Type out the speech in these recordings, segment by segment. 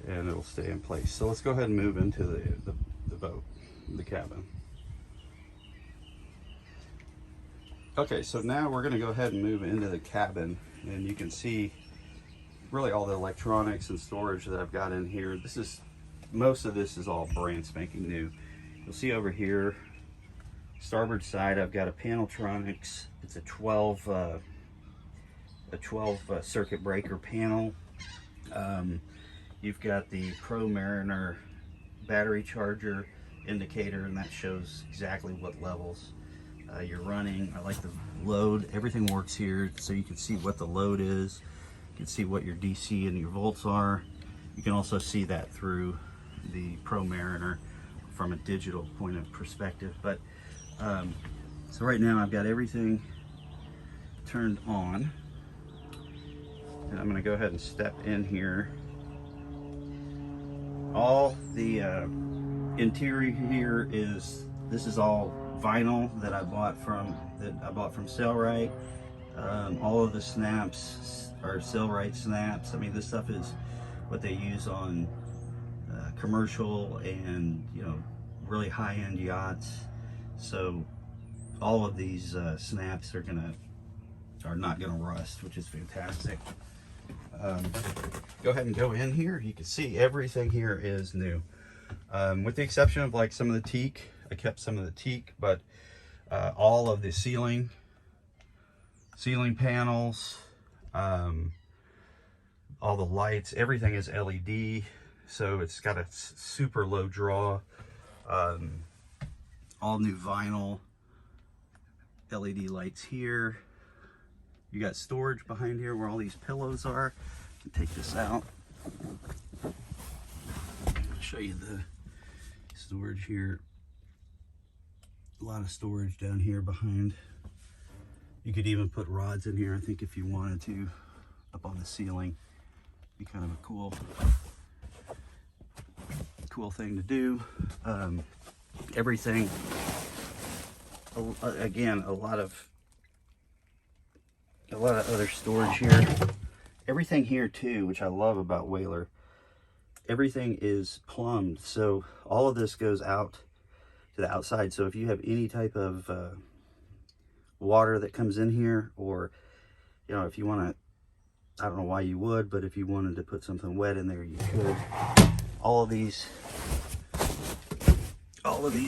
and it'll stay in place. So let's go ahead and move into the boat, the cabin. Okay, so now we're going to go ahead and move into the cabin, and you can see really all the electronics and storage that I've got in here. Most of this is all brand spanking new. You'll see over here, starboard side, I've got a Paneltronics. It's a 12 circuit breaker panel. You've got the Pro Mariner battery charger indicator, and that shows exactly what levels you're running. I like the load. Everything works here, so you can see what the load is. You can see what your DC and your volts are. You can also see that through the Pro Mariner from a digital point of perspective. But so right now I've got everything turned on, and I'm going to go ahead and step in here. All the interior here this is all vinyl that I bought from Sailrite. All of the snaps are Sailrite snaps. I mean, this stuff is what they use on commercial and, you know, really high-end yachts. So all of these snaps are not gonna rust, which is fantastic. Go ahead and go in here. You can see everything here is new, with the exception of like some of the teak. I kept some of the teak, but all of the ceiling panels, all the lights, everything is LED. So it's got a super low draw, all new vinyl LED lights here. You got storage behind here where all these pillows are. Take this out. I'll show you the storage here. A lot of storage down here behind. You could even put rods in here, I think, if you wanted to, up on the ceiling. Be kind of a cool thing to do. Everything, again, a lot of other storage here. Everything here too, which I love about Whaler, everything is plumbed, so all of this goes out to the outside. So if you have any type of water that comes in here, or, you know, if you want to, I don't know why you would, but if you wanted to put something wet in there, you could. All of these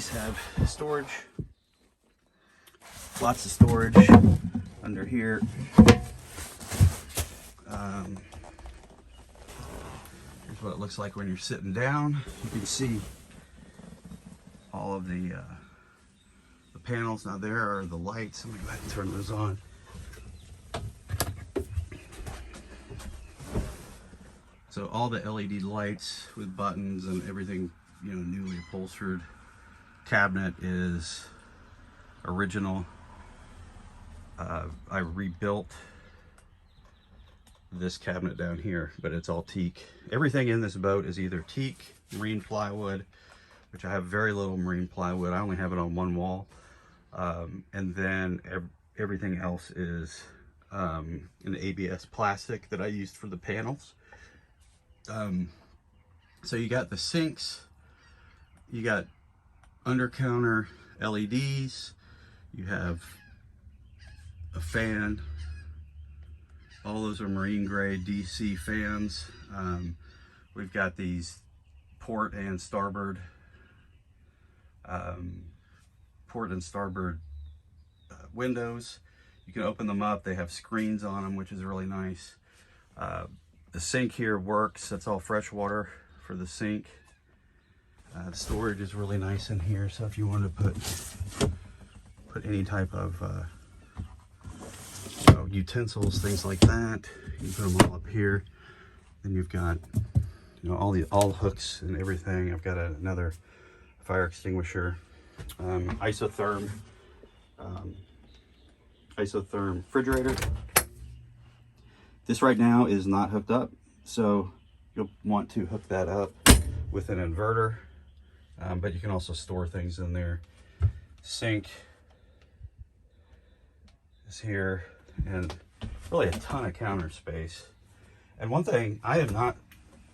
have storage, lots of storage under here. Here's what it looks like when you're sitting down. You can see all of the panels. Now there are the lights. Let me go ahead and turn those on. So all the LED lights with buttons and everything, you know, newly upholstered. Cabinet is original. I rebuilt this cabinet down here, but it's all teak. Everything in this boat is either teak, marine plywood, which I have very little marine plywood. I only have it on one wall. And then everything else is an ABS plastic that I used for the panels. So you got the sinks, you got under counter LEDs, you have a fan. All those are marine grade DC fans. We've got these port and starboard windows. You can open them up. They have screens on them, which is really nice. The sink here works. That's all fresh water for the sink. The storage is really nice in here. So if you want to put any type of utensils, things like that, you can put them all up here. Then you've got, you know, all the hooks and everything. I've got another fire extinguisher, isotherm refrigerator. This right now is not hooked up, so you'll want to hook that up with an inverter, but you can also store things in there. Sink is here, and really a ton of counter space. And one thing, I have not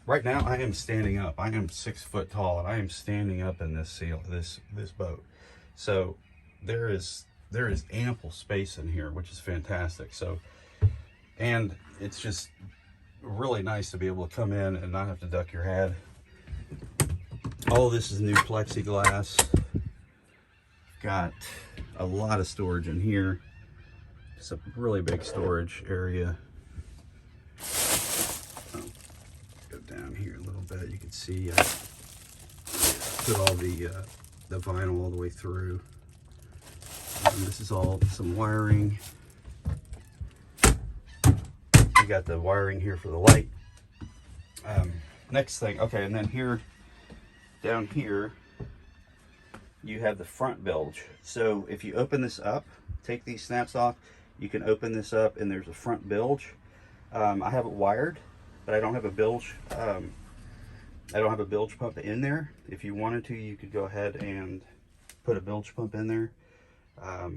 right now I am standing up. I am 6 foot tall, and I am standing up in this this boat. So there is ample space in here, which is fantastic. So, and it's just really nice to be able to come in and not have to duck your head. All of this is new plexiglass. Got a lot of storage in here. It's a really big storage area. Go down here a little bit. You can see I put all the vinyl all the way through. This is all some wiring. You got the wiring here for the light. Next thing, okay, and then here, down here, you have the front bilge. So if you open this up, take these snaps off, you can open this up and there's a front bilge. I have it wired, but I don't have a bilge. I don't have a bilge pump in there. If you wanted to, you could go ahead and put a bilge pump in there. I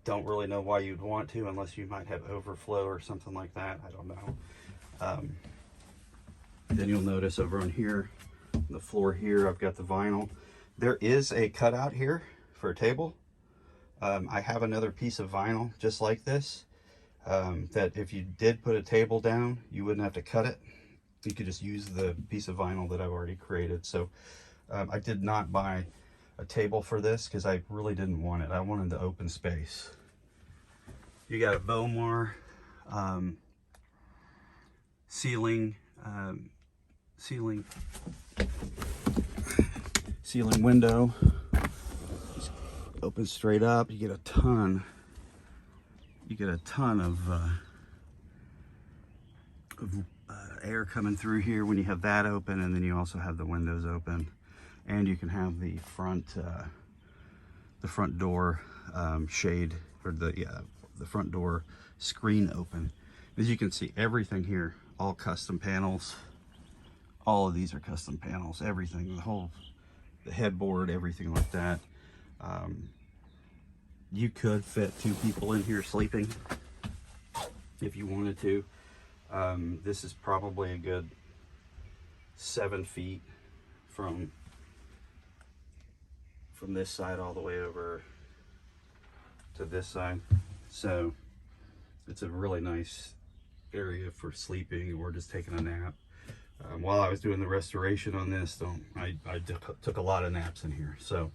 don't really know why you'd want to, unless you might have overflow or something like that. I don't know. Then you'll notice over on here, the floor here, I've got the vinyl. There is a cutout here for a table. I have another piece of vinyl just like this, that if you did put a table down, you wouldn't have to cut it. You could just use the piece of vinyl that I've already created. So I did not buy a table for this because I really didn't want it. I wanted the open space. You got a Bomar ceiling window. Just open straight up. You get a ton of air coming through here when you have that open, and then you also have the windows open, and you can have the front door shade, or the front door screen open. As you can see, everything here, all custom panels. All of these are custom panels. Everything, the headboard, everything like that. You could fit 2 people in here sleeping if you wanted to. This is probably a good 7 feet from this side all the way over to this side. So it's a really nice area for sleeping or just taking a nap. While I was doing the restoration on this, I took a lot of naps in here. So,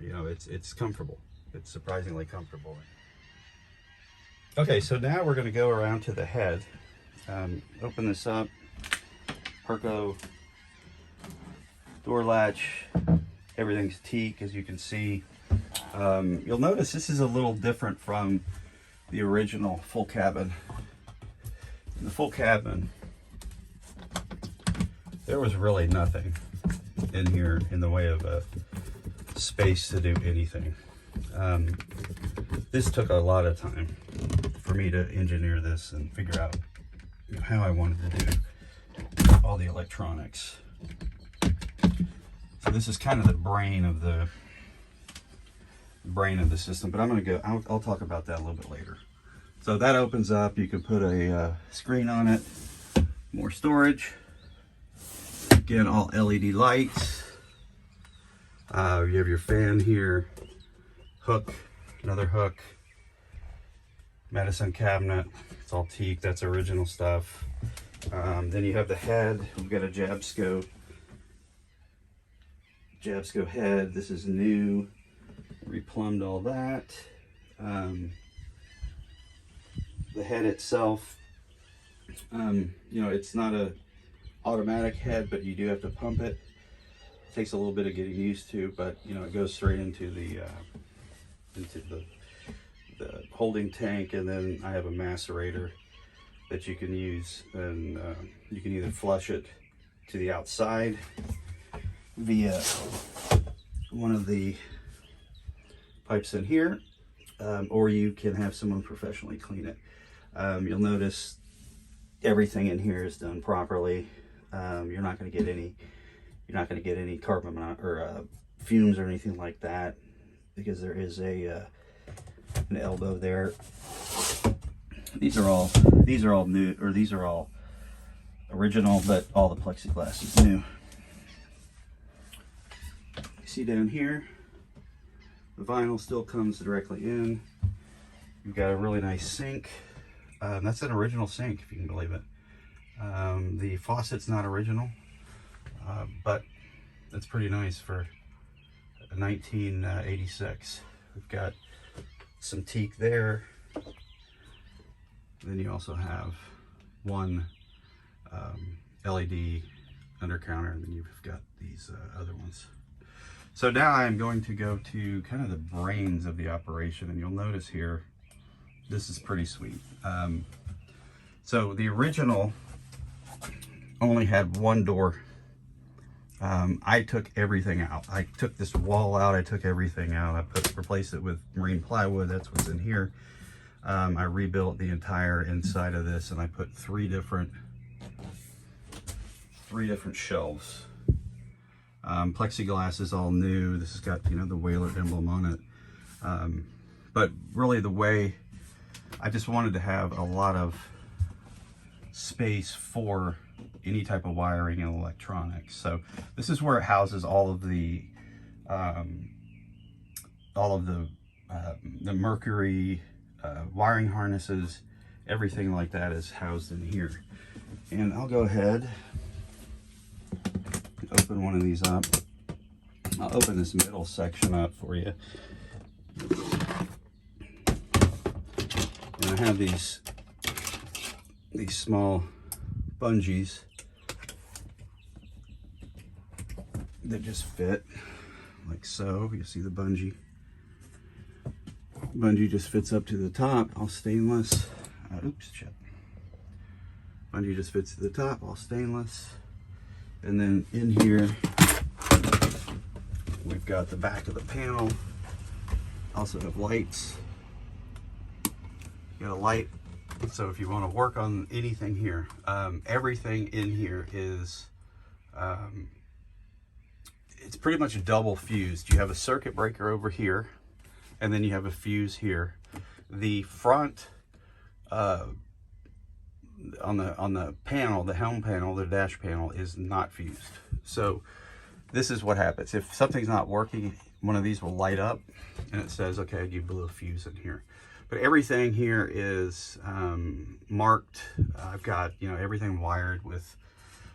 you know, it's comfortable. It's surprisingly comfortable. Okay, so now we're going to go around to the head. Open this up. Perco door latch. Everything's teak, as you can see. You'll notice this is a little different from the original full cabin. In the full cabin, there was really nothing in here in the way of a space to do anything. This took a lot of time for me to engineer this and figure out, you know, how I wanted to do all the electronics. So this is kind of the brain of the system, but I'm going to go, I'll talk about that a little bit later. So that opens up. You can put a screen on it, more storage. Again, all LED lights. You have your fan here, hook, another hook, medicine cabinet. It's all teak. That's original stuff. Then you have the head. We've got a Jabsco head. This is new. Replumbed all that. The head itself, you know, it's not a automatic head, but you do have to pump it. It takes a little bit of getting used to, but you know, it goes straight into the holding tank, and then I have a macerator that you can use, and you can either flush it to the outside via one of the pipes in here, or you can have someone professionally clean it. You'll notice everything in here is done properly. You're not going to get any carbon or fumes or anything like that, because there is an elbow there. These are all new, or these are all original, but all the plexiglass is new. You see down here, the vinyl still comes directly in. You've got a really nice sink. That's an original sink, if you can believe it. The faucet's not original, but it's pretty nice for 1986. We've got some teak there. Then you also have one LED under counter, and then you've got these other ones. So now I'm going to go to kind of the brains of the operation, and you'll notice here, this is pretty sweet. So the original only had one door. I took everything out. I took this wall out, I took everything out. I replaced it with marine plywood, that's what's in here. I rebuilt the entire inside of this, and I put three different shelves. Plexiglass is all new. This has got, you know, the Whaler emblem on it. But really the way, I just wanted to have a lot of space for any type of wiring and electronics. So this is where it houses all of the mercury, wiring harnesses, everything like that is housed in here. And I'll go ahead and open one of these up. I'll open this middle section up for you. And I have these small bungees that just fit like so. You see the bungee just fits up to the top, all stainless. Oops, shit. Bungee just fits to the top, all stainless. And then in here we've got the back of the panel. Also have lights. You got a light, so if you want to work on anything here, everything in here is it's pretty much double fused. You have a circuit breaker over here, and then you have a fuse here. The front on the panel, the helm panel, the dash panel is not fused. So this is what happens. If something's not working, one of these will light up and it says, okay, you blew a fuse in here. But everything here is marked. I've got, you know, everything wired with,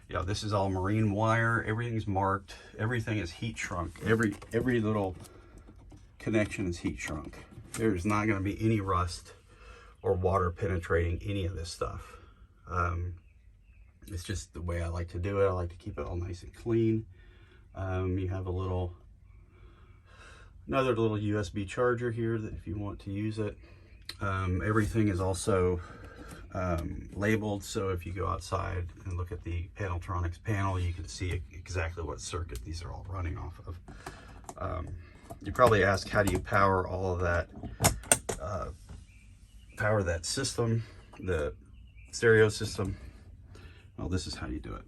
you know, this is all marine wire. Everything's marked. Everything is heat shrunk. Every little connection is heat shrunk. There's not going to be any rust or water penetrating any of this stuff. It's just the way I like to do it. I like to keep it all nice and clean. You have another little USB charger here that if you want to use it. Everything is also labeled, so if you go outside and look at the Paneltronics panel, you can see exactly what circuit these are all running off of. You probably ask, how do you power all of that, power that system, the stereo system? Well, this is how you do it.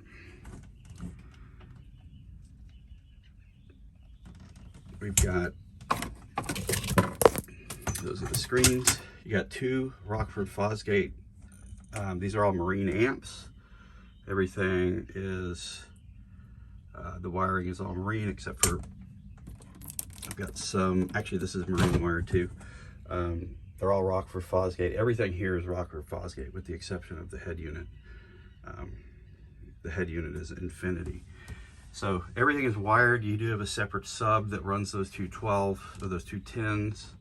We've got, those are the screens. You got two Rockford Fosgate. These are all marine amps. Everything is, the wiring is all marine except for, I've got some, actually this is marine wire too. They're all Rockford Fosgate. Everything here is Rockford Fosgate with the exception of the head unit. The head unit is Infinity. So everything is wired. You do have a separate sub that runs those two 12, or those two 10s.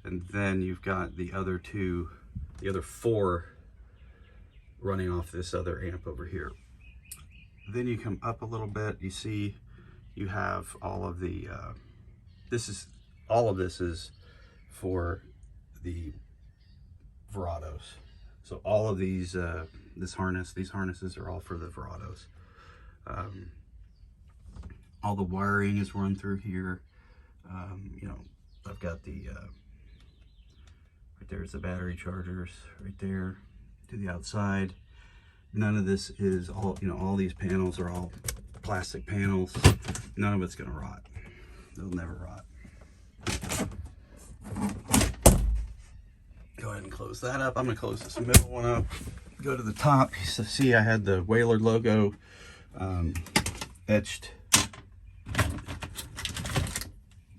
And then you've got the other four running off this other amp over here. Then you come up a little bit, you see you have all of the, all of this is for the Verados. So all of these, these harnesses are all for the Verados. All the wiring is run through here. You know, I've got the, right there's the battery chargers right there to the outside. None of this is all, you know, all these panels are all plastic panels. None of it's gonna rot. They'll never rot. Go ahead and close that up. I'm gonna close this middle one up. go to the top, you see I had the Whaler logo etched.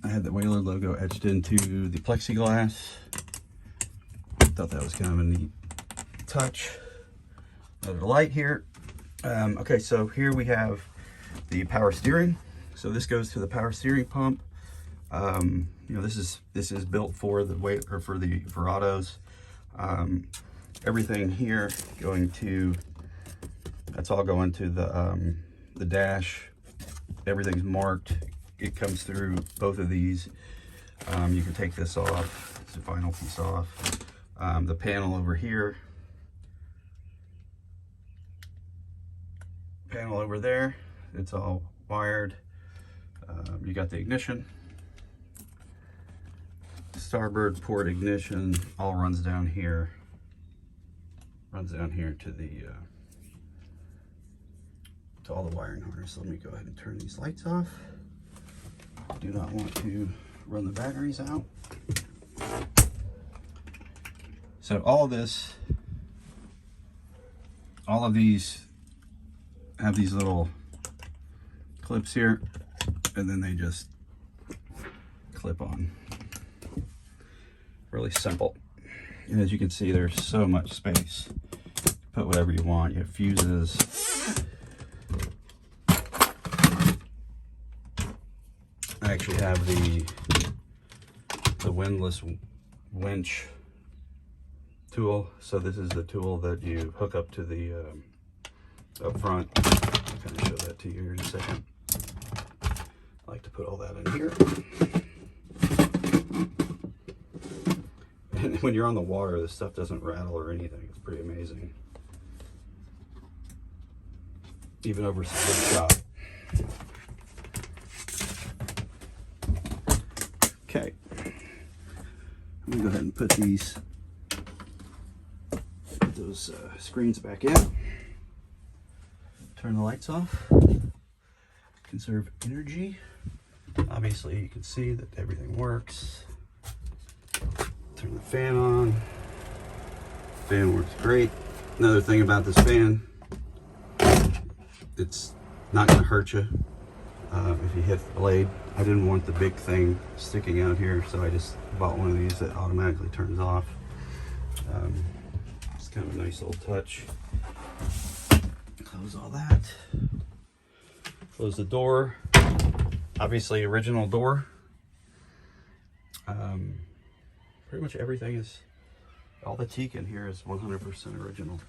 I had the Whaler logo etched into the plexiglass. Thought that was kind of a neat touch. Another light here. Okay, so here we have the power steering. So this goes to the power steering pump. You know, this is built for the weight, or for the Verados. Everything here going to, that's all going to the dash. Everything's marked. It comes through both of these. You can take this off. It's the final piece off. The panel over here. Panel over there. It's all wired. You got the ignition. Starboard port ignition all runs down here. Runs down here to the to all the wiring harness. Let me go ahead and turn these lights off. Do not want to run the batteries out. So all of these have these little clips here, and then they just clip on. Really simple. And as you can see, there's so much space. Put whatever you want. You have fuses. I actually have the windlass winch tool. So this is the tool that you hook up to the up front. I'll kind of show that to you here in a second. I like to put all that in here. And when you're on the water, this stuff doesn't rattle or anything. It's pretty amazing. Even over some big shot. Okay. I'm gonna go ahead and put those screens back in. Turn the lights off. Conserve energy. Obviously, you can see that everything works. Turn the fan on. Fan works great. Another thing about this fan, it's not going to hurt you if you hit the blade. I didn't want the big thing sticking out here, so I just bought one of these that automatically turns off. It's kind of a nice little touch. Close all that. Close the door. Obviously, original door. Pretty much everything is, all the teak in here is 100% original.